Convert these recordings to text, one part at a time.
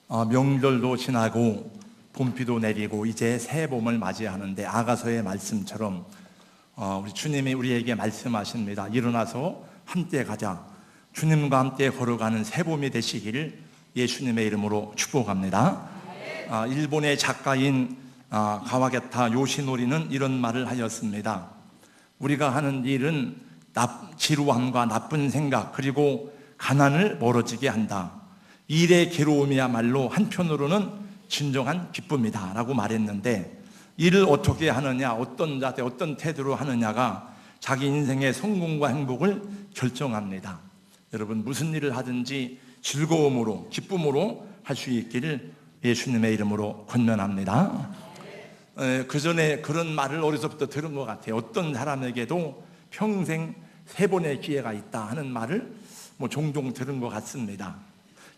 명절도 지나고 봄비도 내리고 이제 새 봄을 맞이하는데 아가서의 말씀처럼 우리 주님이 우리에게 말씀하십니다. 일어나서 함께 가자. 주님과 함께 걸어가는 새 봄이 되시기를 예수님의 이름으로 축복합니다. 일본의 작가인 가와게타 요시노리는 이런 말을 하였습니다. 우리가 하는 일은 지루함과 나쁜 생각 그리고 가난을 멀어지게 한다. 일의 괴로움이야말로 한편으로는 진정한 기쁨이다 라고 말했는데, 일을 어떻게 하느냐, 어떤 자세, 어떤 태도로 하느냐가 자기 인생의 성공과 행복을 결정합니다. 여러분, 무슨 일을 하든지 즐거움으로 기쁨으로 할 수 있기를 예수님의 이름으로 권면합니다. 그 전에 그런 말을 어려서부터 들은 것 같아요. 어떤 사람에게도 평생 세 번의 기회가 있다 하는 말을 종종 들은 것 같습니다.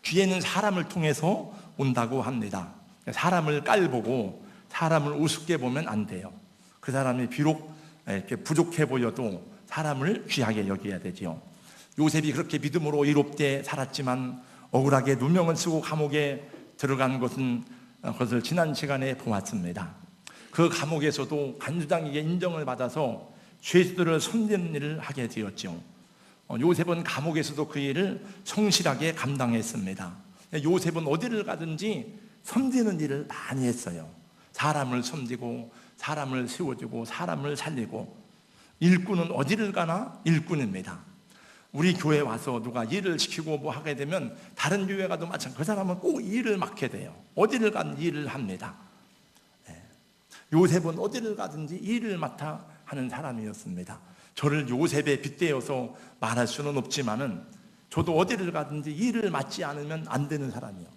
기회는 사람을 통해서 온다고 합니다. 사람을 깔보고 사람을 우습게 보면 안 돼요. 그 사람이 비록 이렇게 부족해 보여도 사람을 귀하게 여겨야 되죠. 요셉이 그렇게 믿음으로 의롭게 살았지만 억울하게 누명을 쓰고 감옥에 들어간 것을 지난 시간에 보았습니다. 그 감옥에서도 간주장에게 인정을 받아서 죄수들을 섬기는 일을 하게 되었죠. 요셉은 감옥에서도 그 일을 성실하게 감당했습니다. 요셉은 어디를 가든지 섬기는 일을 많이 했어요. 사람을 섬기고 사람을 세워주고 사람을 살리고. 일꾼은 어디를 가나 일꾼입니다. 우리 교회 와서 누가 일을 시키고 뭐 하게 되면 다른 교회 가도 마찬가지, 그 사람은 꼭 일을 맡게 돼요. 어디를 가든 일을 합니다. 요셉은 어디를 가든지 일을 맡아 하는 사람이었습니다. 저를 요셉에 빗대어서 말할 수는 없지만은 저도 어디를 가든지 일을 맡지 않으면 안 되는 사람이에요.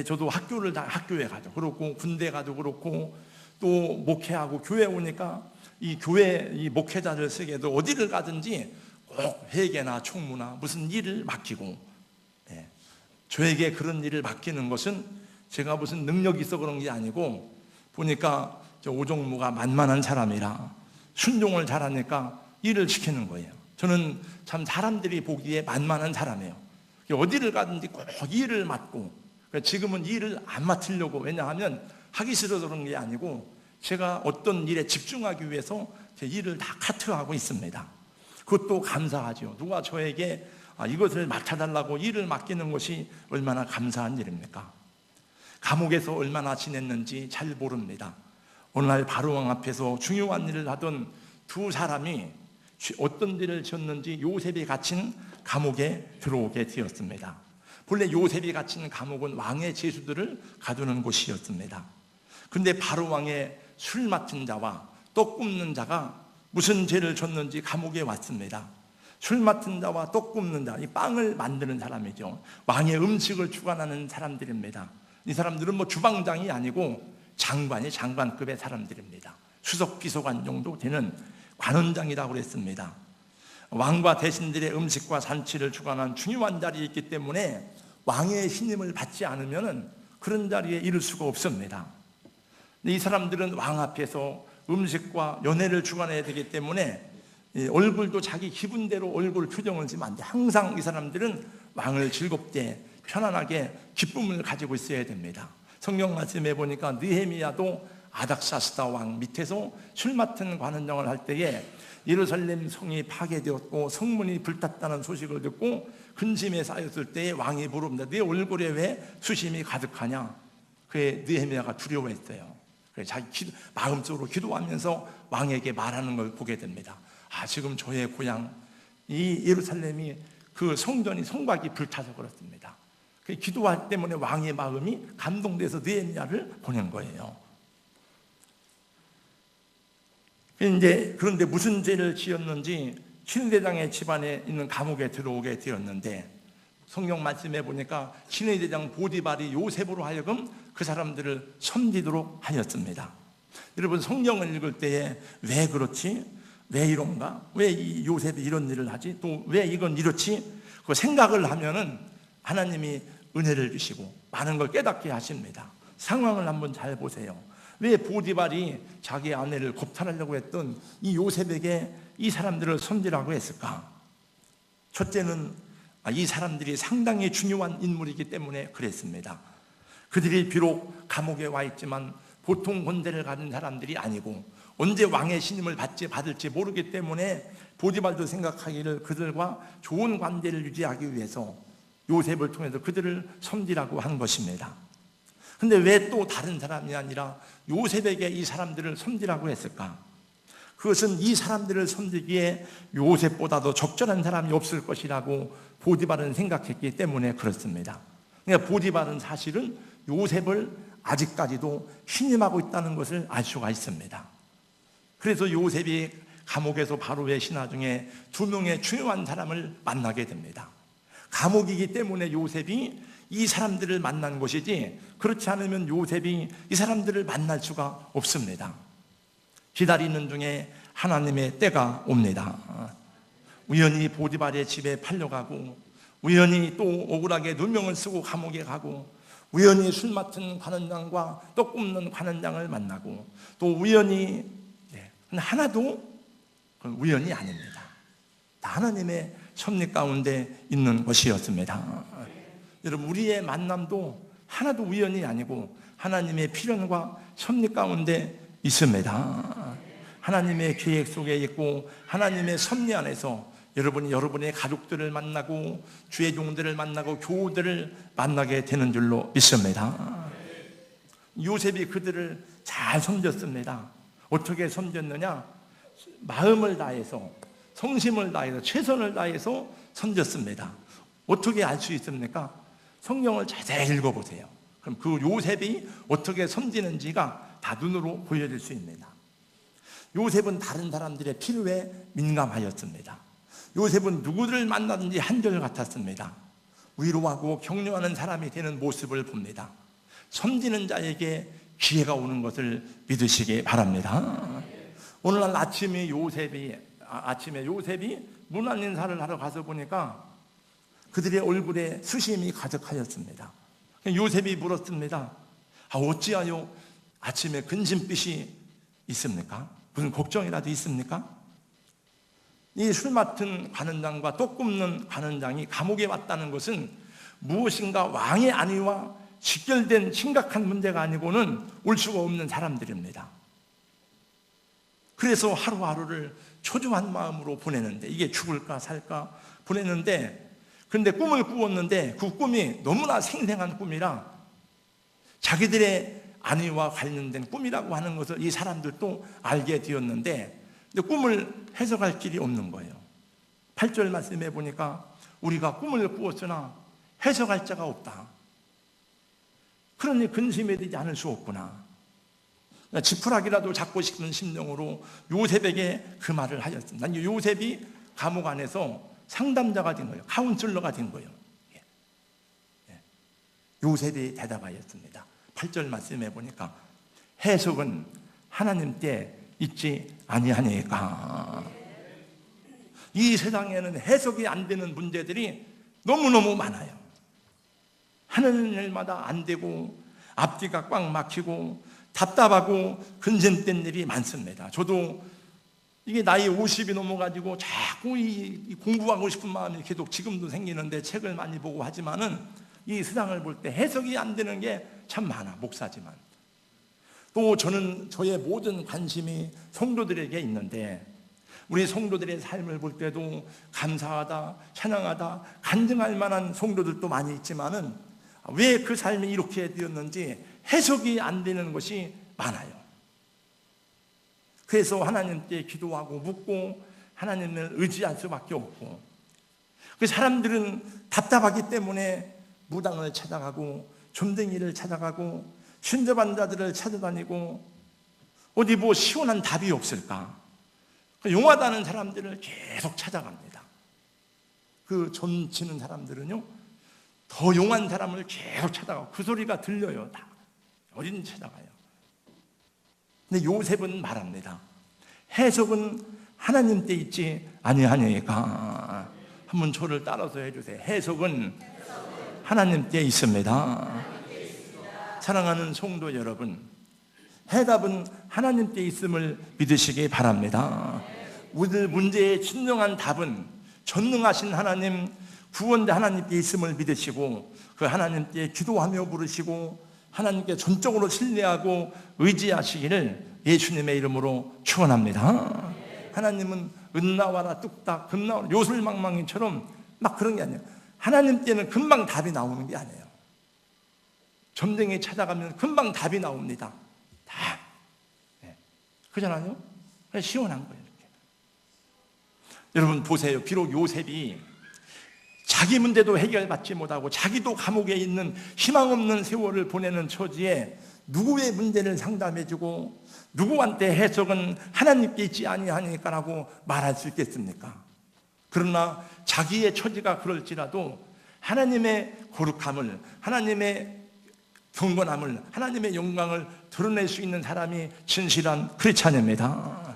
저도 학교에 가도 그렇고 군대 가도 그렇고 또 목회하고 교회 오니까 이 교회 이 목회자를 쓰게도 어디를 가든지 꼭 회계나 총무나 무슨 일을 맡기고, 저에게 그런 일을 맡기는 것은 제가 무슨 능력이 있어 그런 게 아니고 보니까 저 오종무가 만만한 사람이라 순종을 잘하니까 일을 시키는 거예요. 저는 참 사람들이 보기에 만만한 사람이에요. 어디를 가든지 꼭 일을 맡고, 지금은 일을 안 맡으려고, 왜냐하면 하기 싫어서 그런 게 아니고 제가 어떤 일에 집중하기 위해서 제 일을 다 카트하고 있습니다. 그것도 감사하죠. 누가 저에게 이것을 맡아달라고 일을 맡기는 것이 얼마나 감사한 일입니까? 감옥에서 얼마나 지냈는지 잘 모릅니다. 어느 날 바로왕 앞에서 중요한 일을 하던 두 사람이 어떤 일을 지었는지 요셉이 갇힌 감옥에 들어오게 되었습니다. 본래 요셉이 갇힌 감옥은 왕의 죄수들을 가두는 곳이었습니다. 그런데 바로왕의 술 맡은 자와 떡 굽는 자가 무슨 죄를 졌는지 감옥에 왔습니다. 술 맡은 자와 떡 굽는 자, 이 빵을 만드는 사람이죠. 왕의 음식을 주관하는 사람들입니다. 이 사람들은 주방장이 아니고 장관급의 사람들입니다. 수석 비서관 정도 되는 관원장이라고 그랬습니다. 왕과 대신들의 음식과 잔치를 주관하는 중요한 자리에 있기 때문에 왕의 신임을 받지 않으면 그런 자리에 이를 수가 없습니다. 이 사람들은 왕 앞에서 음식과 연회를 주관해야 되기 때문에 얼굴도 자기 기분대로 얼굴 표정을 지면 안 돼. 항상 이 사람들은 왕을 즐겁게 편안하게 기쁨을 가지고 있어야 됩니다. 성경 말씀에 보니까 느헤미야도 아닥사스다 왕 밑에서 술 맡은 관원장을 할 때에 예루살렘 성이 파괴되었고 성문이 불탔다는 소식을 듣고 근심에 쌓였을 때에 왕이 물어봅니다. 네 얼굴에 왜 수심이 가득하냐? 그에 느헤미야가 두려워했어요. 그래서 자기 마음속으로 기도하면서 왕에게 말하는 걸 보게 됩니다. 지금 저의 고향 이 예루살렘이 그 성전이 성곽이 불타서 그렇습니다. 그 기도할 때문에 왕의 마음이 감동돼서 느헤미야를 보낸 거예요. 그런데 무슨 죄를 지었는지 신의대장의 집안에 있는 감옥에 들어오게 되었는데, 성경 말씀에 보니까 신의대장 보디발이 요셉으로 하여금 그 사람들을 섬기도록 하였습니다. 여러분, 성경을 읽을 때에 왜 그렇지? 왜 이런가? 왜 이 요셉이 이런 일을 하지? 또 왜 이건 이렇지? 그 생각을 하면은 하나님이 은혜를 주시고 많은 걸 깨닫게 하십니다. 상황을 한번 잘 보세요. 왜 보디발이 자기 아내를 겁탈하려고 했던 이 요셉에게 이 사람들을 섬기라고 했을까? 첫째는 이 사람들이 상당히 중요한 인물이기 때문에 그랬습니다. 그들이 비록 감옥에 와 있지만 보통 권세를 가진 사람들이 아니고 언제 왕의 신임을 받을지 모르기 때문에 보디발도 생각하기를 그들과 좋은 관계를 유지하기 위해서 요셉을 통해서 그들을 섬기라고 한 것입니다. 근데 왜 또 다른 사람이 아니라 요셉에게 이 사람들을 섬기라고 했을까? 그것은 이 사람들을 섬기기에 요셉보다도 적절한 사람이 없을 것이라고 보디발은 생각했기 때문에 그렇습니다. 그러니까 보디발은 사실은 요셉을 아직까지도 신임하고 있다는 것을 알 수가 있습니다. 그래서 요셉이 감옥에서 바로의 신하 중에 2명의 중요한 사람을 만나게 됩니다. 감옥이기 때문에 요셉이 이 사람들을 만난 것이지, 그렇지 않으면 요셉이 이 사람들을 만날 수가 없습니다. 기다리는 중에 하나님의 때가 옵니다. 우연히 보디발의 집에 팔려가고, 우연히 또 억울하게 누명을 쓰고 감옥에 가고, 우연히 술 맡은 관원장과 떡 굽는 관원장을 만나고, 또 우연히, 하나도 그건 우연이 아닙니다. 다 하나님의 섭리 가운데 있는 것이었습니다. 여러분, 우리의 만남도 하나도 우연이 아니고 하나님의 필연과 섭리 가운데 있습니다. 하나님의 계획 속에 있고 하나님의 섭리 안에서 여러분이 여러분의 가족들을 만나고 주의 종들을 만나고 교우들을 만나게 되는 줄로 믿습니다. 요셉이 그들을 잘 섬겼습니다. 어떻게 섬겼느냐? 마음을 다해서, 성심을 다해서, 최선을 다해서 섬겼습니다. 어떻게 알 수 있습니까? 성경을 자세히 읽어보세요. 그럼 그 요셉이 어떻게 섬기는지가 다 눈으로 보여질 수 있습니다. 요셉은 다른 사람들의 필요에 민감하였습니다. 요셉은 누구를 만나든지 한결같았습니다. 위로하고 격려하는 사람이 되는 모습을 봅니다. 섬기는 자에게 기회가 오는 것을 믿으시기 바랍니다. 오늘날 아침에 요셉이 문안 인사를 하러 가서 보니까 그들의 얼굴에 수심이 가득하였습니다. 요셉이 물었습니다. 어찌하여 아침에 근심빛이 있습니까? 무슨 걱정이라도 있습니까? 이 술 맡은 관원장과 떡 굽는 관원장이 감옥에 왔다는 것은 무엇인가 왕의 안위와 직결된 심각한 문제가 아니고는 올 수가 없는 사람들입니다. 그래서 하루하루를 초조한 마음으로 보내는데, 이게 죽을까 살까 보내는데, 그런데 꿈을 꾸었는데 그 꿈이 너무나 생생한 꿈이라 자기들의 안위와 관련된 꿈이라고 하는 것을 이 사람들도 알게 되었는데, 근데 꿈을 해석할 길이 없는 거예요. 8절 말씀해 보니까 우리가 꿈을 꾸었으나 해석할 자가 없다. 그러니 근심이 되지 않을 수 없구나. 지푸라기라도 잡고 싶은 심령으로 요셉에게 그 말을 하였습니다. 요셉이 감옥 안에서 상담자가 된 거예요. 카운슬러가 된 거예요. 요셉이 대답하였습니다. 8절 말씀해 보니까 해석은 하나님 때 있지 아니하니까. 이 세상에는 해석이 안 되는 문제들이 너무너무 많아요. 하는 일마다 안 되고 앞뒤가 꽉 막히고 답답하고 근심된 일이 많습니다. 저도 이게 나이 50이 넘어가지고 자꾸 이 공부하고 싶은 마음이 계속 지금도 생기는데 책을 많이 보고 하지만은 이 세상을 볼 때 해석이 안 되는 게 참 많아, 목사지만. 또 저는 저의 모든 관심이 성도들에게 있는데, 우리 성도들의 삶을 볼 때도 감사하다, 찬양하다, 간증할 만한 성도들도 많이 있지만은 왜 그 삶이 이렇게 되었는지 해석이 안 되는 것이 많아요. 그래서 하나님께 기도하고 묻고 하나님을 의지할 수밖에 없고, 그 사람들은 답답하기 때문에 무당을 찾아가고 점쟁이를 찾아가고 신접한 자들을 찾아다니고 어디 뭐 시원한 답이 없을까? 용하다는 사람들을 계속 찾아갑니다. 그 점 치는 사람들은요, 더 용한 사람을 계속 찾아가고 그 소리가 들려요. 다 어딘지 찾아가요. 근데 요셉은 말합니다. 해석은 하나님 때 있지 아니하니까. 한번 저를 따라서 해주세요. 해석은 하나님 때 있습니다. 사랑하는 성도 여러분, 해답은 하나님 때 있음을 믿으시기 바랍니다. 우리 문제의 진정한 답은 전능하신 하나님, 구원자 하나님께 있음을 믿으시고 그 하나님께 기도하며 부르시고 하나님께 전적으로 신뢰하고 의지하시기를 예수님의 이름으로 축원합니다. 하나님은 은나와라 뚝딱 금나와라 요술망망이처럼 막 그런 게 아니에요. 하나님께는 금방 답이 나오는 게 아니에요. 점쟁이 찾아가면 금방 답이 나옵니다. 다. 네. 그렇잖아요? 시원한 거예요. 이렇게. 여러분 보세요. 비록 요셉이 자기 문제도 해결받지 못하고 자기도 감옥에 있는 희망 없는 세월을 보내는 처지에 누구의 문제를 상담해주고 누구한테 해석은 하나님께 있지 아니하니까라고 말할 수 있겠습니까? 그러나 자기의 처지가 그럴지라도 하나님의 거룩함을, 하나님의 경건함을, 하나님의 영광을 드러낼 수 있는 사람이 진실한 크리스찬입니다.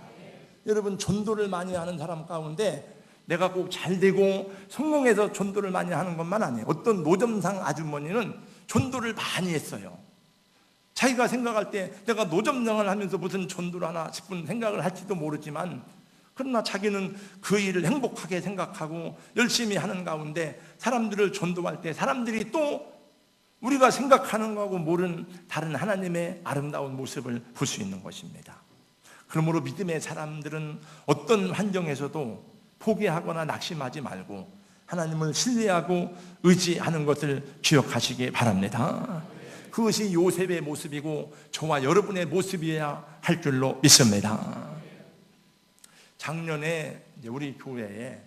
여러분 전도를 많이 하는 사람 가운데 내가 꼭 잘되고 성공해서 전도를 많이 하는 것만 아니에요. 어떤 노점상 아주머니는 전도를 많이 했어요. 자기가 생각할 때 내가 노점상을 하면서 무슨 전도를 하나 싶은 생각을 할지도 모르지만, 그러나 자기는 그 일을 행복하게 생각하고 열심히 하는 가운데 사람들을 전도할 때 사람들이 또 우리가 생각하는 거하고 모르는 다른 하나님의 아름다운 모습을 볼 수 있는 것입니다. 그러므로 믿음의 사람들은 어떤 환경에서도 포기하거나 낙심하지 말고 하나님을 신뢰하고 의지하는 것을 기억하시기 바랍니다. 그것이 요셉의 모습이고 저와 여러분의 모습이어야 할 줄로 믿습니다. 작년에 우리 교회에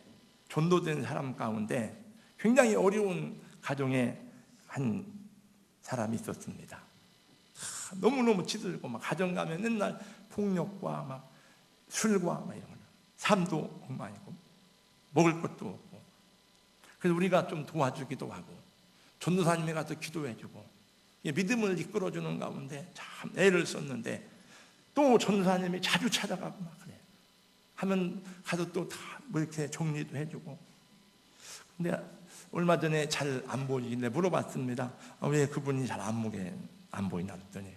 전도된 사람 가운데 굉장히 어려운 가정에 한 사람이 있었습니다. 너무너무 치들고 막 가정 가면 맨날 폭력과 막 술과 막 이런 거, 삶도 엉망이고 먹을 것도 없고. 그래서 우리가 좀 도와주기도 하고 전도사님이 가서 기도해주고 믿음을 이끌어주는 가운데 참 애를 썼는데 또 전도사님이 자주 찾아가고 막 그래요. 하면 가서 또 다 뭐 이렇게 정리도 해주고. 근데 얼마 전에 잘 안 보이길래 물어봤습니다. 왜 그분이 잘 안 보이나 했더니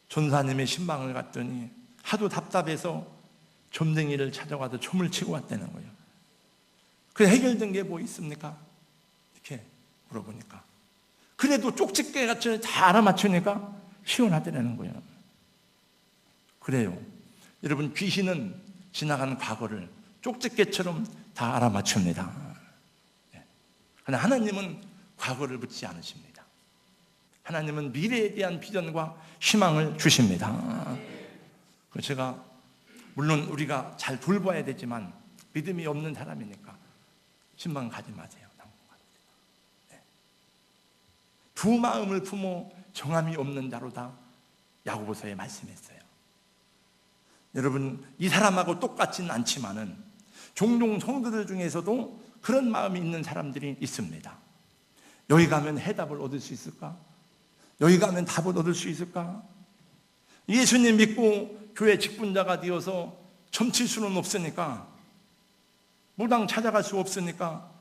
전사님의 신방을 갔더니 하도 답답해서 점쟁이를 찾아가서 춤을 치고 왔다는 거예요. 그래 해결된 게 뭐 있습니까? 이렇게 물어보니까 그래도 쪽집게 같이 다 알아맞추니까 시원하더라는 거예요. 그래요. 여러분 귀신은 지나간 과거를 쪽집게처럼 다 알아맞춥니다. 그러나 하나님은 과거를 묻지 않으십니다. 하나님은 미래에 대한 비전과 희망을 주십니다. 제가 물론 우리가 잘 돌봐야 되지만 믿음이 없는 사람이니까 신방 가지 마세요. 두 마음을 품어 정함이 없는 자로다 야고보서에 말씀했어요. 여러분 이 사람하고 똑같지는 않지만은 종종 성도들 중에서도 그런 마음이 있는 사람들이 있습니다. 여기 가면 해답을 얻을 수 있을까? 여기 가면 답을 얻을 수 있을까? 예수님 믿고 교회 직분자가 되어서 점칠 수는 없으니까, 무당 찾아갈 수 없으니까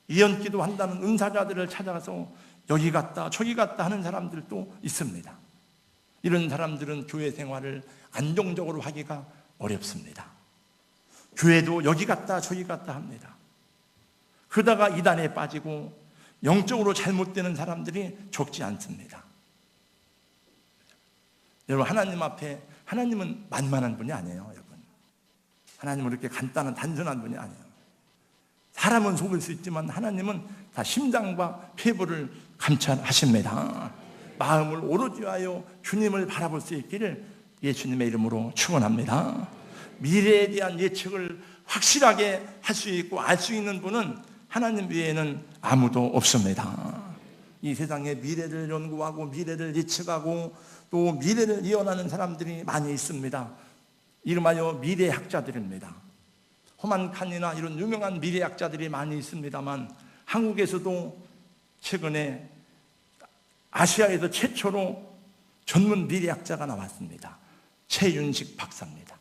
예언기도 한다는 은사자들을 찾아가서 여기 갔다 저기 갔다 하는 사람들도 있습니다. 이런 사람들은 교회 생활을 안정적으로 하기가 어렵습니다. 교회도 여기 갔다 저기 갔다 합니다. 그러다가 이단에 빠지고 영적으로 잘못되는 사람들이 적지 않습니다. 여러분 하나님 앞에 하나님은 만만한 분이 아니에요. 여러분 하나님은 이렇게 간단한 단순한 분이 아니에요. 사람은 속을 수 있지만 하나님은 다 심장과 폐부를 감찰하십니다. 마음을 오로지 하여 주님을 바라볼 수 있기를 예수님의 이름으로 축원합니다. 미래에 대한 예측을 확실하게 할 수 있고 알 수 있는 분은 하나님 외에는 아무도 없습니다. 이 세상에 미래를 연구하고 미래를 예측하고 또 미래를 예언하는 사람들이 많이 있습니다. 이름하여 미래학자들입니다. 호만칸이나 이런 유명한 미래학자들이 많이 있습니다만 한국에서도 최근에 아시아에서 최초로 전문 미래학자가 나왔습니다. 최윤식 박사입니다.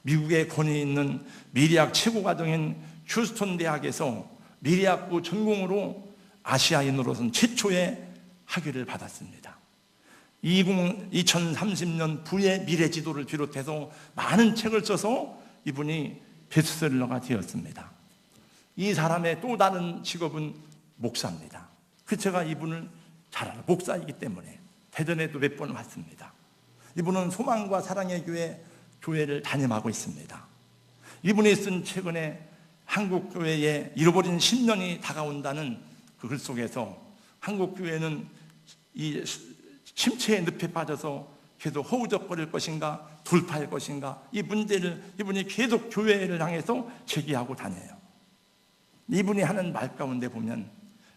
미국의 권위 있는 미래학 최고과정인 휴스턴 대학에서 미래학부 전공으로 아시아인으로서는 최초의 학위를 받았습니다. 2030년 부의 미래 지도를 비롯해서 많은 책을 써서 이분이 베스트셀러가 되었습니다. 이 사람의 또 다른 직업은 목사입니다. 그 제가 이분을 잘 알아요. 목사이기 때문에 대전에도 몇 번 왔습니다. 이분은 소망과 사랑의 교회를 담임하고 있습니다. 이분이 쓴 최근에 한국교회에 잃어버린 10년이 다가온다는 그 글 속에서 한국교회는 이 침체의 늪에 빠져서 계속 허우적거릴 것인가 돌파할 것인가, 이 문제를 이분이 계속 교회를 향해서 제기하고 다녀요. 이분이 하는 말 가운데 보면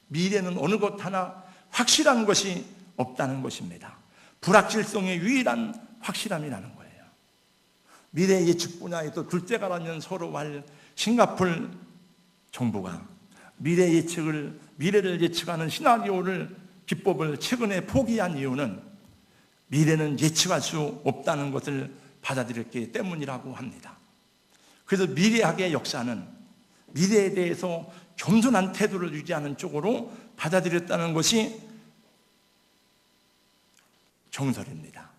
미래는 어느 것 하나 확실한 것이 없다는 것입니다. 불확실성의 유일한 확실함이라는 거예요. 미래 예측 분야에서 둘째가라면 서로 할 싱가폴 정부가 미래를 예측하는 시나리오를 기법을 최근에 포기한 이유는 미래는 예측할 수 없다는 것을 받아들였기 때문이라고 합니다. 그래서 미래학의 역사는 미래에 대해서 겸손한 태도를 유지하는 쪽으로 받아들였다는 것이 정설입니다.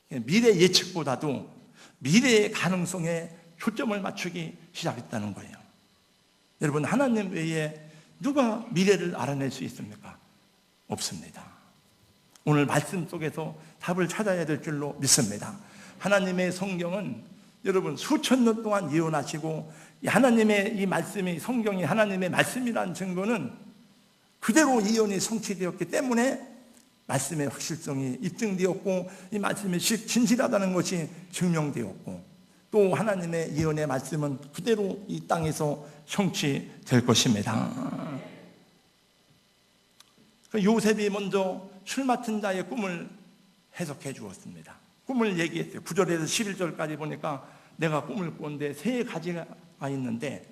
미래 예측보다도 미래의 가능성에 초점을 맞추기 시작했다는 거예요. 여러분, 하나님 외에 누가 미래를 알아낼 수 있습니까? 없습니다. 오늘 말씀 속에서 답을 찾아야 될 줄로 믿습니다. 하나님의 성경은 여러분 수천 년 동안 예언하시고, 하나님의 이 말씀이, 성경이 하나님의 말씀이라는 증거는 그대로 예언이 성취되었기 때문에 말씀의 확실성이 입증되었고, 이 말씀이 진실하다는 것이 증명되었고, 또 하나님의 예언의 말씀은 그대로 이 땅에서 성취될 것입니다. 요셉이 먼저 술 맡은 자의 꿈을 해석해 주었습니다. 꿈을 얘기했어요. 9절에서 11절까지 보니까 내가 꿈을 꿨는데 3가지가 있는데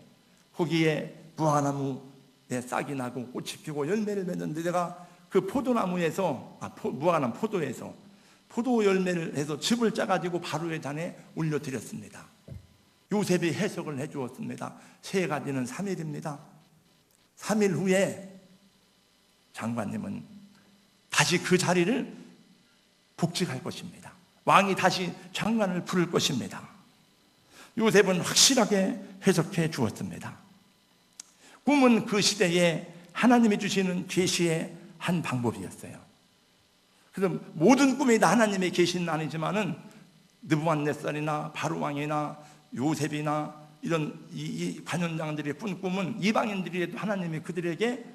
거기에 무화과나무에 싹이 나고 꽃이 피고 열매를 맺는데 내가 그 포도나무에서 무화과나무 포도에서 포도 열매를 해서 즙을 짜가지고 바로의 잔에 올려드렸습니다. 요셉이 해석을 해 주었습니다. 3가지는 3일입니다. 3일 후에 장관님은 다시 그 자리를 복직할 것입니다. 왕이 다시 장관을 부를 것입니다. 요셉은 확실하게 해석해 주었습니다. 꿈은 그 시대에 하나님이 주시는 계시의 한 방법이었어요. 그래서 모든 꿈이 다 하나님의 계시는 아니지만은 느부갓네살이나 바로왕이나 요셉이나 이런 이 관원장들이 꾼 꿈은 이방인들이 하나님이 그들에게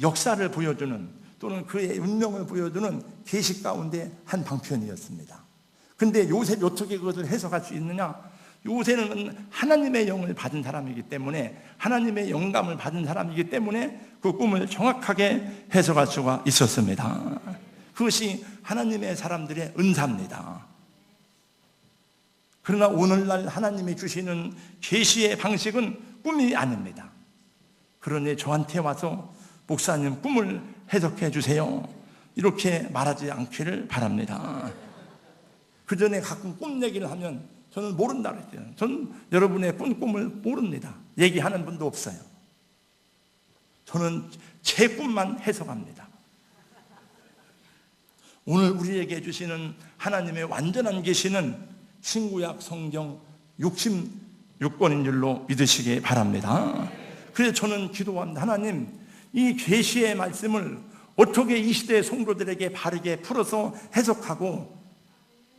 역사를 보여주는, 또는 그의 운명을 보여주는 계시 가운데 한 방편이었습니다. 그런데 요셉이 어떻게 그것을 해석할 수 있느냐? 요셉은 하나님의 영을 받은 사람이기 때문에, 하나님의 영감을 받은 사람이기 때문에 그 꿈을 정확하게 해석할 수가 있었습니다. 그것이 하나님의 사람들의 은사입니다. 그러나 오늘날 하나님이 주시는 계시의 방식은 꿈이 아닙니다. 그러니 저한테 와서 목사님 꿈을 해석해 주세요, 이렇게 말하지 않기를 바랍니다. 그 전에 가끔 꿈 얘기를 하면 저는 모른다 그랬어요. 저는 여러분의 꿈을 모릅니다. 얘기하는 분도 없어요. 저는 제 꿈만 해석합니다. 오늘 우리에게 주시는 하나님의 완전한 계시는 신구약 성경 66권인 줄로 믿으시기 바랍니다. 그래서 저는 기도합니다. 하나님, 이 계시의 말씀을 어떻게 이 시대의 성도들에게 바르게 풀어서 해석하고,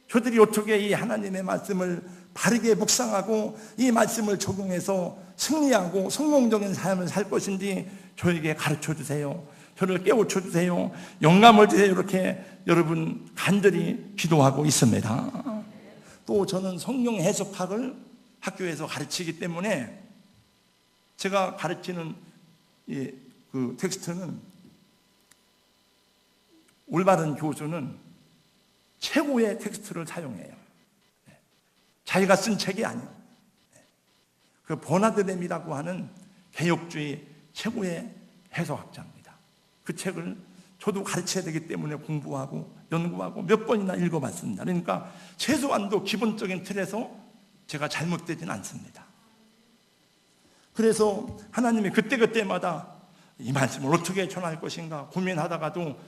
저들이 어떻게 이 하나님의 말씀을 바르게 묵상하고 이 말씀을 적용해서 승리하고 성공적인 삶을 살 것인지 저에게 가르쳐 주세요. 저를 깨우쳐 주세요. 영감을 주세요. 이렇게 여러분 간절히 기도하고 있습니다. 또 저는 성경 해석학을 학교에서 가르치기 때문에 제가 가르치는 그 텍스트는, 올바른 교수는 최고의 텍스트를 사용해요. 자기가 쓴 책이 아니에요. 그 버나드 램이라고 하는 개혁주의 최고의 해석학자입니다. 그 책을 저도 가르쳐야 되기 때문에 공부하고 연구하고 몇 번이나 읽어봤습니다. 그러니까 최소한도 기본적인 틀에서 제가 잘못되진 않습니다. 그래서 하나님이 그때그때마다 이 말씀을 어떻게 전할 것인가 고민하다가도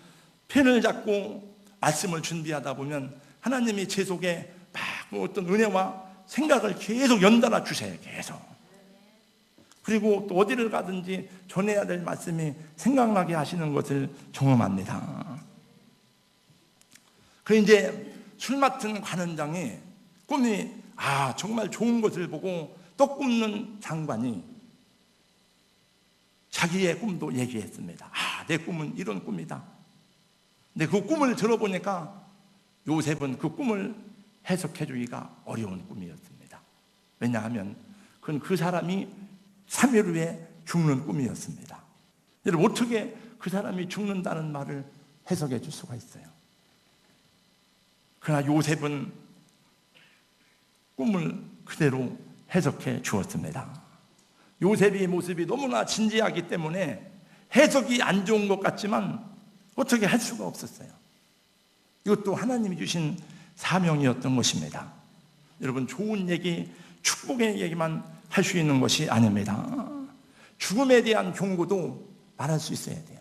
펜을 잡고 말씀을 준비하다 보면 하나님이 제 속에 막 어떤 은혜와 생각을 계속 연달아 주세요. 계속. 그리고 또 어디를 가든지 전해야 될 말씀이 생각나게 하시는 것을 경험합니다. 그 이제 술 맡은 관원장이 꿈이 정말 좋은 것을 보고 떡 굽는 장관이 자기의 꿈도 얘기했습니다. 내 꿈은 이런 꿈이다. 근데 그 꿈을 들어보니까 요셉은 그 꿈을 해석해 주기가 어려운 꿈이었습니다. 왜냐하면 그건 그 사람이 3일 후에 죽는 꿈이었습니다. 여러분, 어떻게 그 사람이 죽는다는 말을 해석해 줄 수가 있어요? 그러나 요셉은 꿈을 그대로 해석해 주었습니다. 요셉의 모습이 너무나 진지하기 때문에 해석이 안 좋은 것 같지만 어떻게 할 수가 없었어요. 이것도 하나님이 주신 사명이었던 것입니다. 여러분, 좋은 얘기, 축복의 얘기만 할 수 있는 것이 아닙니다. 죽음에 대한 경고도 말할 수 있어야 돼요.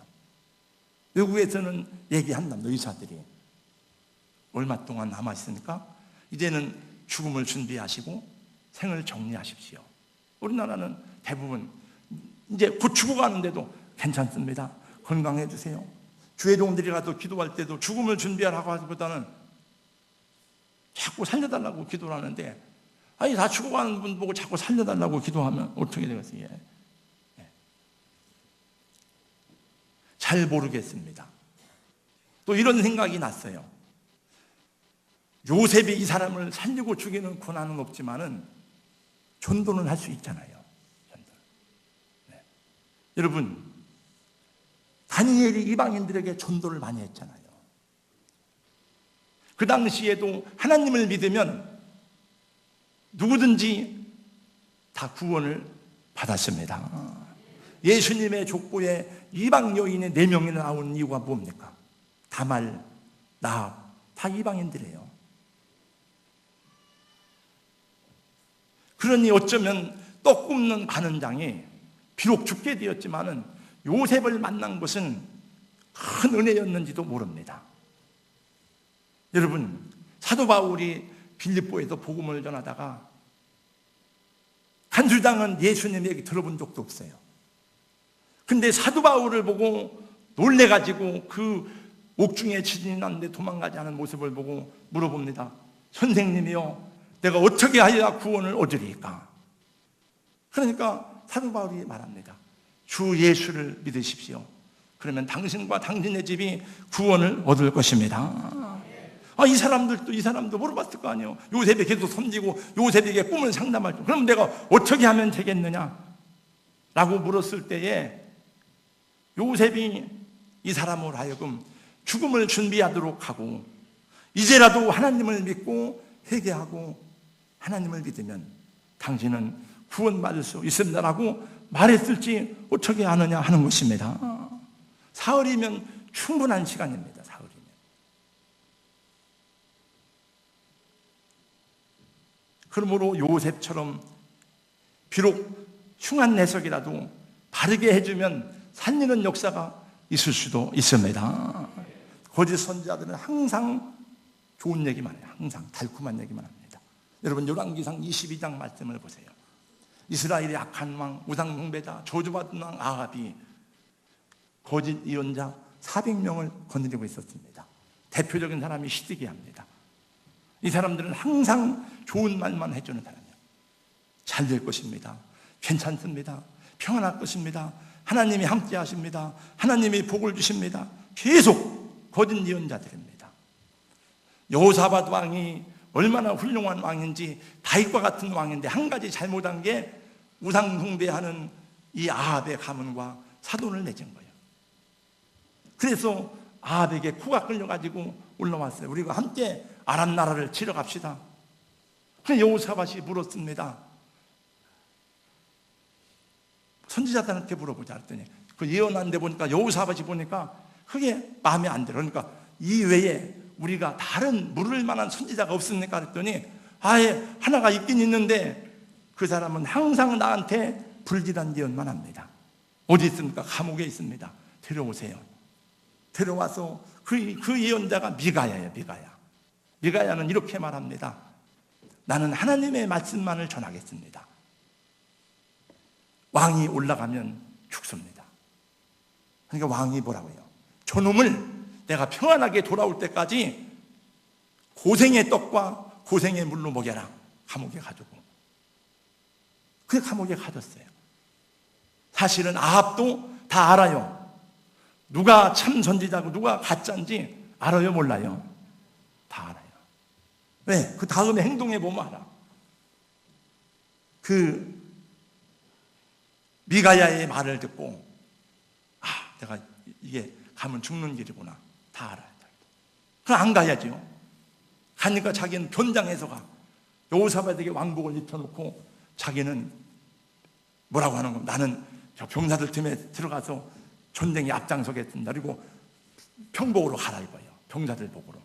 외국에서는 얘기한답니다. 의사들이 얼마 동안 남아있으니까 이제는 죽음을 준비하시고 생을 정리하십시오. 우리나라는 대부분 이제 곧 죽어가는데도 괜찮습니다. 건강해 주세요. 주의 종들이 가서 기도할 때도 죽음을 준비하라고 하기보다는 자꾸 살려달라고 기도를 하는데, 다 죽어가는 분 보고 자꾸 살려달라고 기도하면 어떻게 되겠어요? 잘 모르겠습니다. 또 이런 생각이 났어요. 요셉이 이 사람을 살리고 죽이는 권한은 없지만은 전도는 할 수 있잖아요. 여러분, 다니엘이 이방인들에게 전도를 많이 했잖아요. 그 당시에도 하나님을 믿으면 누구든지 다 구원을 받았습니다. 예수님의 족보에 이방 여인의 4명이 나온 이유가 뭡니까? 다말, 나합, 다 이방인들이에요. 그러니 어쩌면 떡 굽는 관원장이 비록 죽게 되었지만은 요셉을 만난 것은 큰 은혜였는지도 모릅니다. 여러분, 사도 바울이 빌립보에서 복음을 전하다가 한 주당은 예수님 얘기 들어본 적도 없어요. 근데 사도 바울을 보고 놀래가지고 그 옥중에 지진이 났는데 도망가지 않은 모습을 보고 물어봅니다. 선생님이요, 내가 어떻게 하여야 구원을 얻으리까? 그러니까 사도 바울이 말합니다. 주 예수를 믿으십시오. 그러면 당신과 당신의 집이 구원을 얻을 것입니다. 이 사람도 물어봤을 거 아니에요. 요셉이 계속 섬기고 요셉에게 꿈을 상담할 때, 그럼 내가 어떻게 하면 되겠느냐? 라고 물었을 때에 요셉이 이 사람으로 하여금 죽음을 준비하도록 하고, 이제라도 하나님을 믿고 회개하고 하나님을 믿으면 당신은 구원받을 수 있습니다라고 말했을지 어떻게 아느냐 하는 것입니다. 사흘이면 충분한 시간입니다. 사흘이면. 그러므로 요셉처럼 비록 흉한 내석이라도 바르게 해주면 살리는 역사가 있을 수도 있습니다. 거짓 선지자들은 항상 좋은 얘기만 해요. 항상 달콤한 얘기만 합니다. 여러분, 열왕기상 22장 말씀을 보세요. 이스라엘의 악한 왕, 우상 숭배자, 저주받은 왕 아합이 거짓 예언자 400명을 거느리고 있었습니다. 대표적인 사람이 시드기야입니다. 이 사람들은 항상 좋은 말만 해주는 사람이에요. 잘 될 것입니다. 괜찮습니다. 평안할 것입니다. 하나님이 함께 하십니다. 하나님이 복을 주십니다. 계속 거짓 예언자들입니다. 여호사밧 왕이 얼마나 훌륭한 왕인지, 다윗과 같은 왕인데 한 가지 잘못한 게 우상 숭배하는 이 아합의 가문과 사돈을 맺은 거예요. 그래서 아합에게 코가 끌려가지고 올라왔어요. 우리가 함께 아람 나라를 치러 갑시다. 그래서 여호사밧이 물었습니다. 선지자들한테 물어보자 했더니 그 예언한 데 보니까 여호사밧이 보니까 그게 마음에 안 들어. 그러니까 이 외에 우리가 다른 물을 만한 선지자가 없습니까? 그랬더니 하나가 있긴 있는데 그 사람은 항상 나한테 불길한 예언만 합니다. 어디 있습니까? 감옥에 있습니다. 데려오세요. 데려와서 그 예언자가 미가야예요. 미가야는 이렇게 말합니다. 나는 하나님의 말씀만을 전하겠습니다. 왕이 올라가면 죽습니다. 그러니까 왕이 뭐라고 해요? 저놈을 내가 평안하게 돌아올 때까지 고생의 떡과 고생의 물로 먹여라. 감옥에 가두고. 그 감옥에 가뒀어요. 사실은 아합도 다 알아요. 누가 참 선지자고 누가 가짜인지 알아요, 몰라요? 다 알아요. 왜? 그 다음에 행동해 보면 알아. 그 미가야의 말을 듣고 내가 이게 가면 죽는 길이구나. 다 알아요. 그럼 안 가야죠. 가니까 자기는 변장해서 가. 여호사밧에게 왕복을 입혀놓고 자기는 뭐라고 하는 겁니다. 나는 저 병사들 틈에 들어가서 전쟁에 앞장서겠습니다. 그리고 평복으로 가라 이거예요. 병사들 복으로.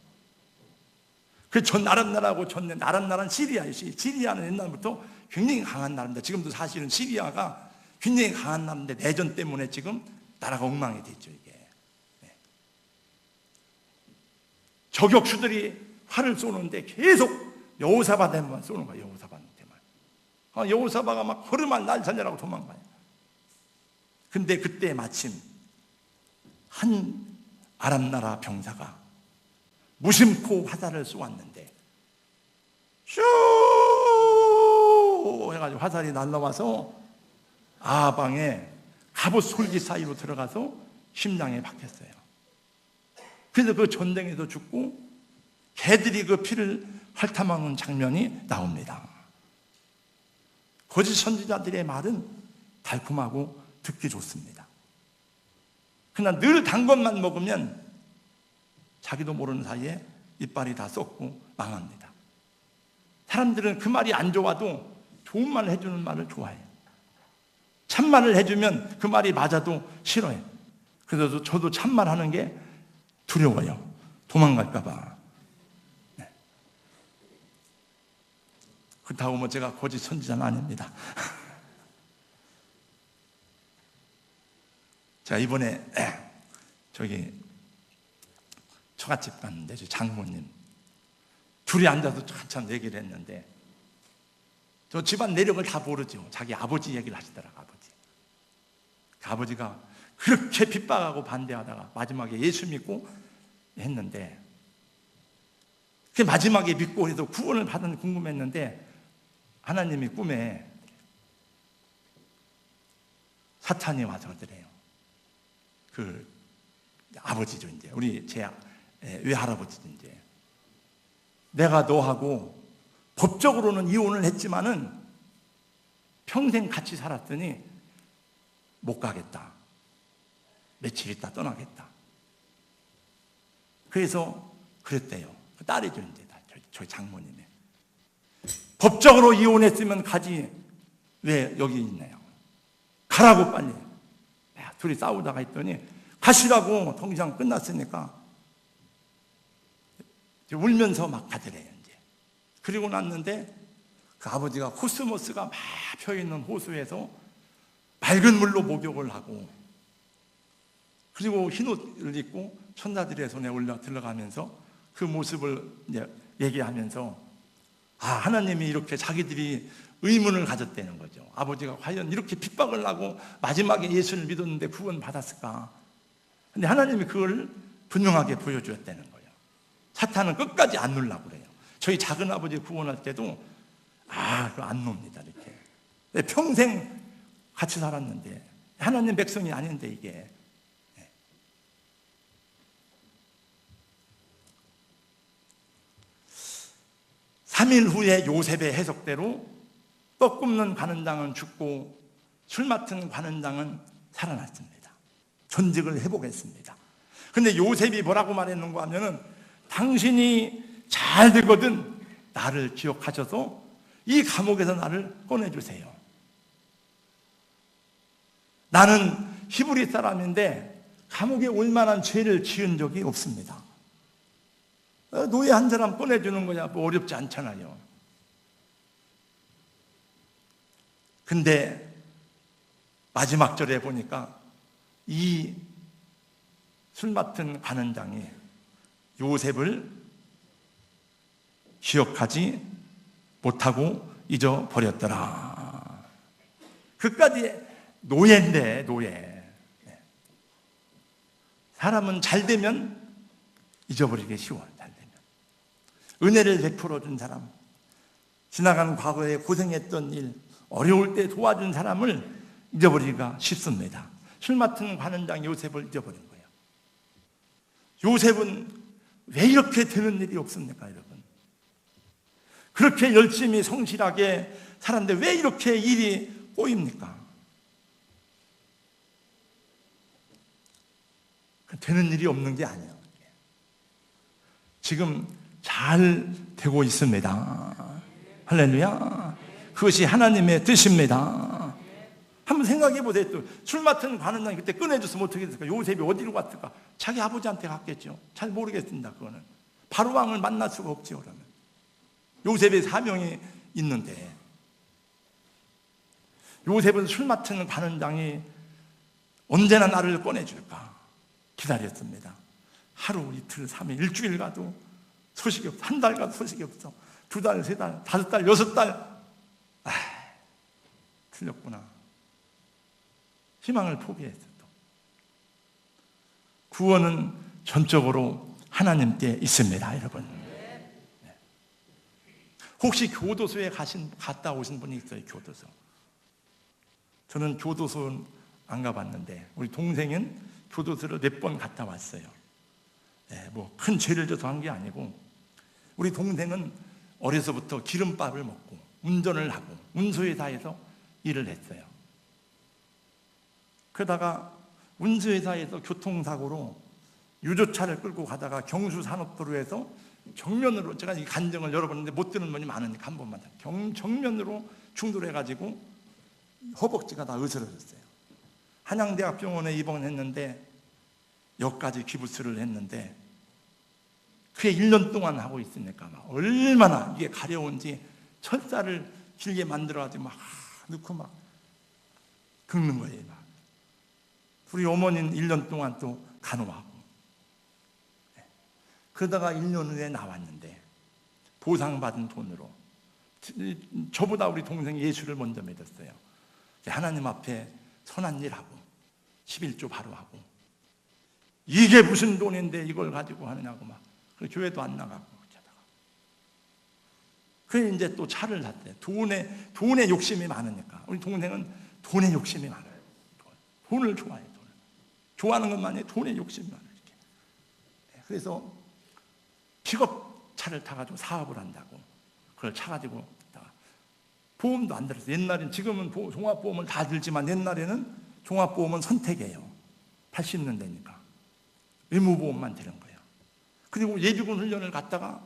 그 전 나란나라고 전쟁, 나란나란 시리아예요. 시리아는 옛날부터 굉장히 강한 나라입니다. 지금도 사실은 시리아가 굉장히 강한 나라인데 내전 때문에 지금 나라가 엉망이 됐죠, 이게. 네. 저격수들이 활을 쏘는데 계속 여호사밧에만 쏘는 거예요, 여호사밧한테만. 여호사밧가 막 허름한 날 살려라고 도망가요. 근데 그때 마침 한 아람 나라 병사가 무심코 화살을 쏘았는데 슈 해가지고 화살이 날라와서 아방에 갑옷 솔기 사이로 들어가서 심장에 박혔어요. 그래서 그 전쟁에서 죽고 개들이 그 피를 핥아먹는 장면이 나옵니다. 거짓 선지자들의 말은 달콤하고 듣기 좋습니다. 그러나 늘 단 것만 먹으면 자기도 모르는 사이에 이빨이 다 썩고 망합니다. 사람들은 그 말이 안 좋아도 좋은 말을 해주는 말을 좋아해요. 참말을 해주면 그 말이 맞아도 싫어해요. 그래서 저도 참말 하는 게 두려워요. 도망갈까 봐. 네. 그렇다고 뭐 제가 거짓 선지자는 아닙니다. 제가 이번에 저기 처갓집 갔는데 저 장모님 둘이 앉아서 한참 얘기를 했는데 저 집안 내력을 다 모르죠. 자기 아버지 얘기를 하시더라고요. 그 아버지가 그렇게 핍박하고 반대하다가 마지막에 예수 믿고 했는데 그 마지막에 믿고 해서 구원을 받은 궁금했는데 하나님이 꿈에 사탄이 와서 그러래요. 그 아버지죠, 이제 우리 제 외할아버지죠. 이제 내가 너하고 법적으로는 이혼을 했지만은 평생 같이 살았더니 못 가겠다. 며칠 있다 떠나겠다. 그래서 그랬대요. 딸이죠, 이제 저희 장모님이. 법적으로 이혼했으면 가지 왜 여기 있나요? 가라고 빨리. 둘이 싸우다가 있더니 가시라고 통장 끝났으니까 울면서 막 가더래요. 이제 그리고 났는데 그 아버지가 코스모스가 막 펴있는 호수에서 맑은 물로 목욕을 하고 그리고 흰 옷을 입고 천사들의 손에 올려 들어가면서 그 모습을 이제 얘기하면서 하나님이 이렇게 자기들이 의문을 가졌다는 거죠. 아버지가 과연 이렇게 핍박을 하고 마지막에 예수를 믿었는데 구원 받았을까? 근데 하나님이 그걸 분명하게 보여주었다는 거예요. 사탄은 끝까지 안 놀라고 그래요. 저희 작은 아버지 구원할 때도 그거 안 놉니다. 이렇게 평생 같이 살았는데 하나님 백성이 아닌데 이게. 3일 후에 요셉의 해석대로 떡 굽는 관원장은 죽고 술 맡은 관원장은 살아났습니다. 전직을 회복했습니다. 근데 요셉이 뭐라고 말했는가 하면은 당신이 잘 되거든 나를 기억하셔서 이 감옥에서 나를 꺼내주세요. 나는 히브리 사람인데 감옥에 올 만한 죄를 지은 적이 없습니다. 노예 한 사람 꺼내주는 거야 뭐 어렵지 않잖아요. 근데 마지막 절에 보니까 이 술 맡은 관원장이 요셉을 기억하지 못하고 잊어버렸더라. 그까지 노예인데 노예. 사람은 잘 되면 잊어버리기 쉬워요. 잘 되면. 은혜를 베풀어 준 사람, 지나간 과거에 고생했던 일, 어려울 때 도와준 사람을 잊어버리기가 쉽습니다. 술 맡은 관원장 요셉을 잊어버린 거예요. 요셉은 왜 이렇게 되는 일이 없습니까, 여러분? 그렇게 열심히 성실하게 살았는데 왜 이렇게 일이 꼬입니까? 되는 일이 없는 게 아니에요. 지금 잘 되고 있습니다. 할렐루야. 그것이 하나님의 뜻입니다. 한번 생각해 보세요. 또 술 맡은 관원장이 그때 꺼내줬으면 어떻게 됐을까? 요셉이 어디로 갔을까? 자기 아버지한테 갔겠죠. 잘 모르겠습니다. 그거는 바로 왕을 만날 수가 없죠. 그러면 요셉의 사명이 있는데, 요셉은 술 맡은 관원장이 언제나 나를 꺼내줄까 기다렸습니다. 하루, 이틀, 3일, 일주일 가도 소식이 없어. 한 달 가도 소식이 없어. 2달, 3달, 5달, 6달. 틀렸구나. 희망을 포기했어. 구원은 전적으로 하나님께 있습니다, 여러분. 혹시 교도소에 갔다 오신 분이 있어요? 교도소. 저는 교도소는 안 가봤는데 우리 동생은 교도소를 몇 번 갔다 왔어요. 뭐 큰 죄를 져서 한 게 아니고, 우리 동생은 어려서부터 기름밥을 먹고 운전을 하고 운수회사에서 일을 했어요. 그러다가 운수회사에서 교통사고로 유조차를 끌고 가다가 경수산업도로에서 정면으로, 제가 이 간증을 여러 번 했는데 못 듣는 분이 많으니까 한 번만, 정면으로 충돌해가지고 허벅지가 다 으스러졌어요. 한양대학병원에 입원했는데 역까지 기부스를 했는데, 그게 1년 동안 하고 있으니까 막 얼마나 이게 가려운지 철사를 길게 만들어가지고 막 넣고 막 긁는 거예요. 막. 우리 어머니는 1년 동안 또 간호하고. 그러다가 1년 후에 나왔는데 보상받은 돈으로, 저보다 우리 동생이 예수를 먼저 믿었어요. 하나님 앞에 선한 일하고 11조 바로 하고, 이게 무슨 돈인데 이걸 가지고 하느냐고 막, 교회도 안 나가고 그러다가, 그래 이제 또 차를 샀대요. 돈에 욕심이 많으니까. 우리 동생은 돈에 욕심이 많아요. 돈을 좋아해요. 돈을 좋아하는 것만이 돈에 욕심이 많아요. 이렇게. 그래서 픽업차를 타가지고 사업을 한다고 그걸 차가지고 보험도 안 들었어요. 옛날엔, 지금은 종합보험을 다 들지만 옛날에는 종합보험은 선택이에요. 80년대니까 의무보험만 드는 거예요. 그리고 예비군 훈련을 갔다가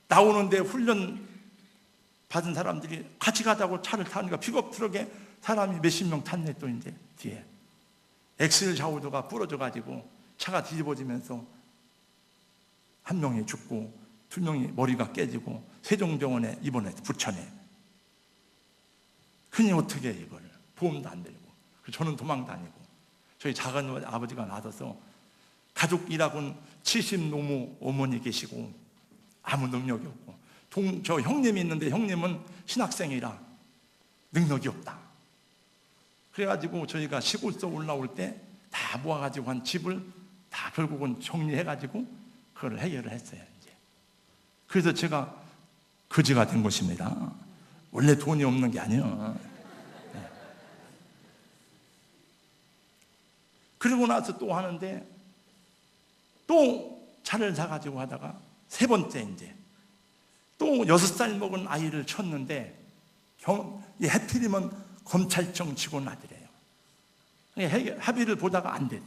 나오는데 훈련 받은 사람들이 같이 가자고 차를 타니까 픽업 트럭에 사람이 몇십 명 탔네. 또 이제 뒤에 엑셀 좌우도가 부러져 가지고 차가 뒤집어지면서 한 명이 죽고 2명이 머리가 깨지고 세종병원에 입원해서 부천에. 그니 어떻게 해, 이걸. 보험도 안 들고. 저는 도망 다니고, 저희 작은 아버지가 놔둬서 가족 일하고는 70 노무 어머니 계시고 아무 능력이 없고, 저 형님이 있는데 형님은 신학생이라 능력이 없다. 그래가지고 저희가 시골서 올라올 때 다 모아가지고 한 집을 다 결국은 정리해가지고 그걸 해결을 했어요. 이제. 그래서 제가 거지가 된 것입니다. 원래 돈이 없는 게 아니에요. 네. 그러고 나서 또 하는데, 또 차를 사가지고 하다가 세 번째 이제 또 6살 먹은 아이를 쳤는데, 해필이면 검찰청 직원 아들이에요. 합의를 보다가 안 됐어.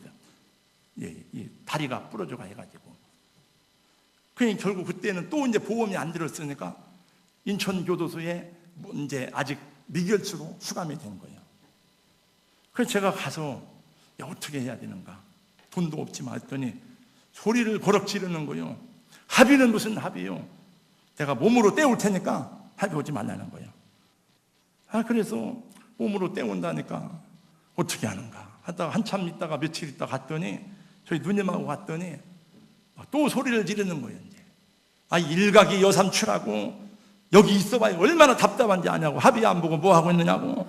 다리가 부러져가 해가지고. 그러니 결국 그때는 또 이제 보험이 안 들었으니까 인천교도소에 이제 아직 미결수로 수감이 된 거예요. 그래서 제가 가서 어떻게 해야 되는가, 돈도 없지만 했더니 소리를 버럭 지르는 거예요. 합의는 무슨 합의요? 내가 몸으로 때울 테니까 합의 오지 말라는 거예요. 그래서 몸으로 때운다니까 어떻게 하는가 하다가 한참 있다가 며칠 있다가 갔더니, 저희 누님하고 갔더니 또 소리를 지르는 거예요. 이제 일각이 여삼추라고 여기 있어봐야 얼마나 답답한지 아냐고, 합의 안 보고 뭐 하고 있느냐고.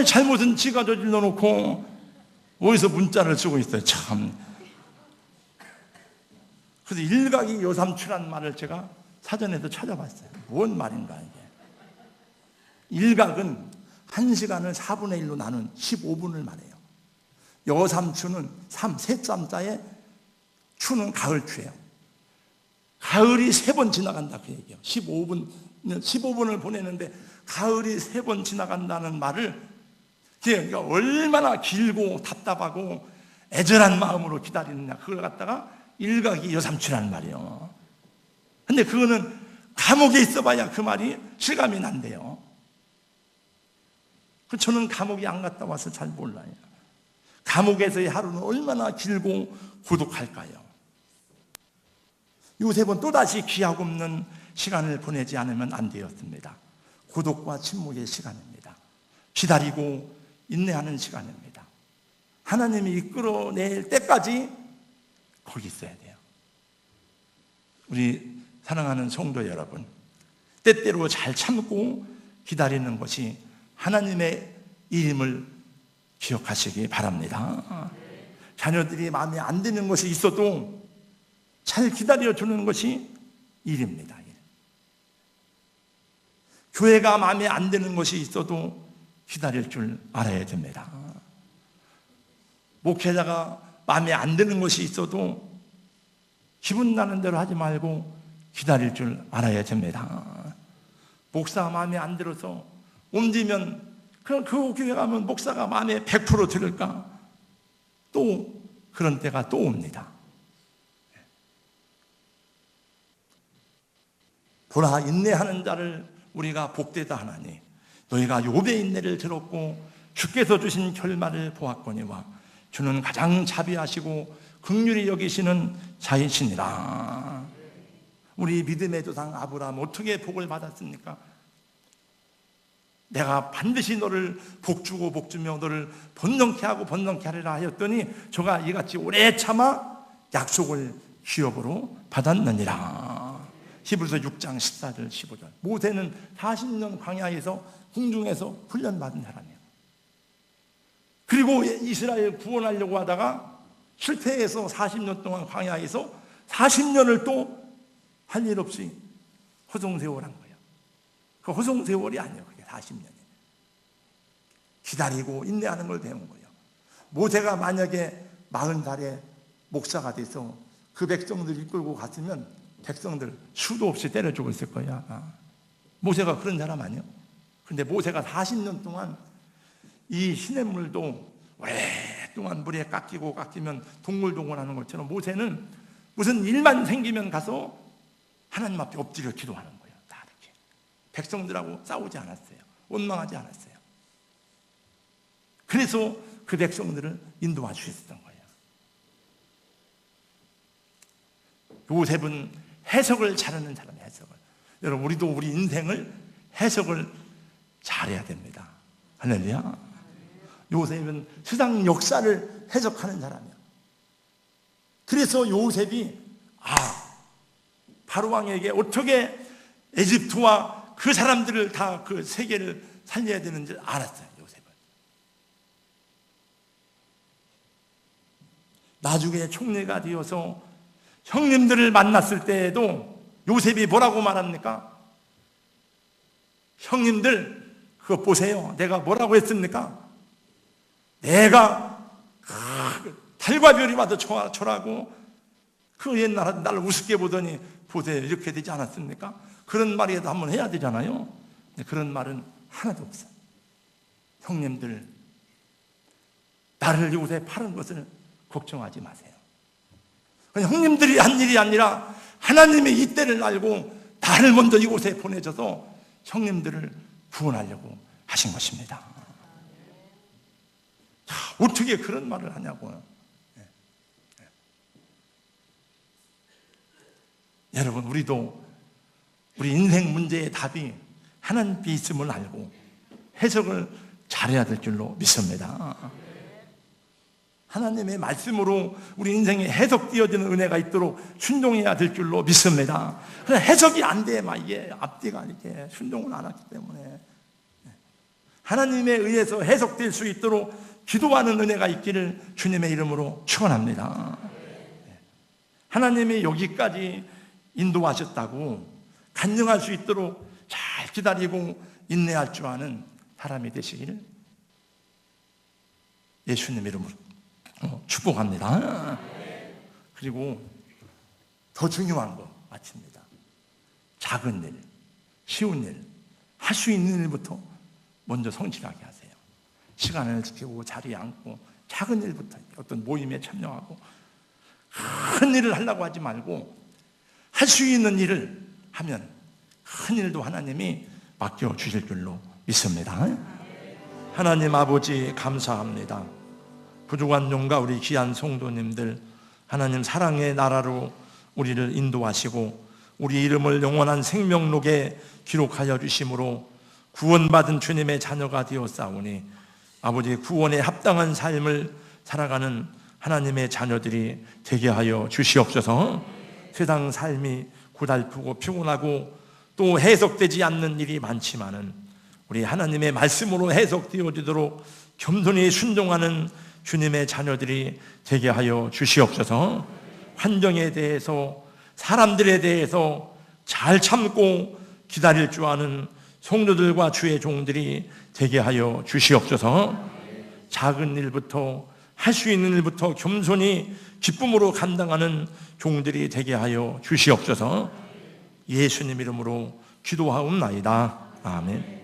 잘못은 지가 저질러 놓고 어디서 문자를 쓰고 있어요. 참. 그래서 일각이 여삼추란 말을 제가 사전에서 찾아봤어요. 뭔 말인가 이게. 일각은 1시간을 4분의 1로 나눈 15분을 말해요. 여삼추는 셋삼자에 추는 가을추예요. 가을이 3번 지나간다 그 얘기예요. 15분을 보내는데 가을이 3번 지나간다는 말을 그러니까 얼마나 길고 답답하고 애절한 마음으로 기다리느냐, 그걸 갖다가 일각이 여삼추라는 말이에요. 근데 그거는 감옥에 있어봐야 그 말이 실감이 난대요. 저는 감옥에 안 갔다 와서 잘 몰라요. 감옥에서의 하루는 얼마나 길고 고독할까요? 요셉은 또다시 기약 없는 시간을 보내지 않으면 안 되었습니다. 고독과 침묵의 시간입니다. 기다리고 인내하는 시간입니다. 하나님이 이끌어낼 때까지 거기 있어야 돼요. 우리 사랑하는 성도 여러분, 때때로 잘 참고 기다리는 것이 하나님의 일임을 기억하시기 바랍니다. 자녀들이 마음에 안 드는 것이 있어도 잘 기다려주는 것이 일입니다. 교회가 마음에 안 드는 것이 있어도 기다릴 줄 알아야 됩니다. 목회자가 마음에 안 드는 것이 있어도 기분 나는 대로 하지 말고 기다릴 줄 알아야 됩니다. 목사가 마음에 안 들어서 옮기면 그럼 그 교회 가면 목사가 마음에 100% 들을까? 또 그런 때가 또 옵니다. 보라, 인내하는 자를 우리가 복되다 하나니 너희가 욥의 인내를 들었고 주께서 주신 결말을 보았거니와 주는 가장 자비하시고 긍휼히 여기시는 자이시니라. 우리 믿음의 조상 아브라함 어떻게 복을 받았습니까? 내가 반드시 너를 복주고 복주며 너를 번성케 하고 번성케 하리라 하였더니 저가 이같이 오래 참아 약속을 기업으로 받았느니라. 히브리서 6장 14절 15절. 모세는 40년 광야에서 궁중에서 훈련받은 사람이에요. 그리고 이스라엘 구원하려고 하다가 실패해서 40년 동안 광야에서 40년을 또 할 일 없이 허송세월 한 거예요. 그 허송세월이 아니에요. 그게 40년이. 기다리고 인내하는 걸 배운 거예요. 모세가 만약에 40살에 목사가 돼서 그 백성들 이끌고 갔으면 백성들 수도 없이 때려 죽었을 거야. 모세가 그런 사람 아니에요? 그런데 모세가 40년 동안 이 시냇물도 오랫동안 물에 깎이면 동물동원하는 것처럼 모세는 무슨 일만 생기면 가서 하나님 앞에 엎드려 기도하는 거예요. 다 이렇게. 백성들하고 싸우지 않았어요. 원망하지 않았어요. 그래서 그 백성들을 인도해 주셨던 거예요. 요셉은 해석을 잘하는 사람이에요. 해석을. 여러분, 우리도 우리 인생을 해석을 잘해야 됩니다. 할렐루야. 요셉은 세상 역사를 해석하는 사람이에요. 그래서 요셉이 바로왕에게 어떻게 에집트와 그 사람들을 다 그 세계를 살려야 되는지 알았어요. 요셉은. 나중에 총리가 되어서 형님들을 만났을 때에도 요셉이 뭐라고 말합니까? 형님들 그거 보세요. 내가 뭐라고 했습니까? 내가 달과 별이 와도 초라하고 그 옛날에 나를 우습게 보더니 보세요. 이렇게 되지 않았습니까? 그런 말이라도 한번 해야 되잖아요. 그런 말은 하나도 없어요. 형님들, 나를 요새 파는 것을 걱정하지 마세요. 형님들이 한 일이 아니라 하나님의 이 때를 알고 나를 먼저 이곳에 보내줘서 형님들을 구원하려고 하신 것입니다. 어떻게 그런 말을 하냐고요. 여러분, 우리도 우리 인생 문제의 답이 하나님께 있음을 알고 해석을 잘해야 될 줄로 믿습니다. 하나님의 말씀으로 우리 인생에 해석되어지는 은혜가 있도록 순종해야 될 줄로 믿습니다. 그래서 해석이 안 돼, 이게 앞뒤가 이렇게 순종을 안 하기 때문에 하나님에 의해서 해석될 수 있도록 기도하는 은혜가 있기를 주님의 이름으로 축원합니다. 하나님이 여기까지 인도하셨다고 간증할 수 있도록 잘 기다리고 인내할 줄 아는 사람이 되시기를 예수님 이름으로 축복합니다. 그리고 더 중요한 거 마칩니다. 작은 일, 쉬운 일, 할 수 있는 일부터 먼저 성실하게 하세요. 시간을 지키고 자리에 앉고 작은 일부터 어떤 모임에 참여하고 큰 일을 하려고 하지 말고 할 수 있는 일을 하면 큰 일도 하나님이 맡겨주실 줄로 믿습니다. 하나님 아버지 감사합니다. 부족한 용과 우리 귀한 성도님들 하나님 사랑의 나라로 우리를 인도하시고 우리 이름을 영원한 생명록에 기록하여 주심으로 구원받은 주님의 자녀가 되었사오니 아버지 구원에 합당한 삶을 살아가는 하나님의 자녀들이 되게 하여 주시옵소서. 세상 삶이 고달프고 피곤하고 또 해석되지 않는 일이 많지만은 우리 하나님의 말씀으로 해석되어지도록 겸손히 순종하는 주님의 자녀들이 되게 하여 주시옵소서. 환경에 대해서 사람들에 대해서 잘 참고 기다릴 줄 아는 성도들과 주의 종들이 되게 하여 주시옵소서. 작은 일부터 할 수 있는 일부터 겸손히 기쁨으로 감당하는 종들이 되게 하여 주시옵소서. 예수님 이름으로 기도하옵나이다. 아멘.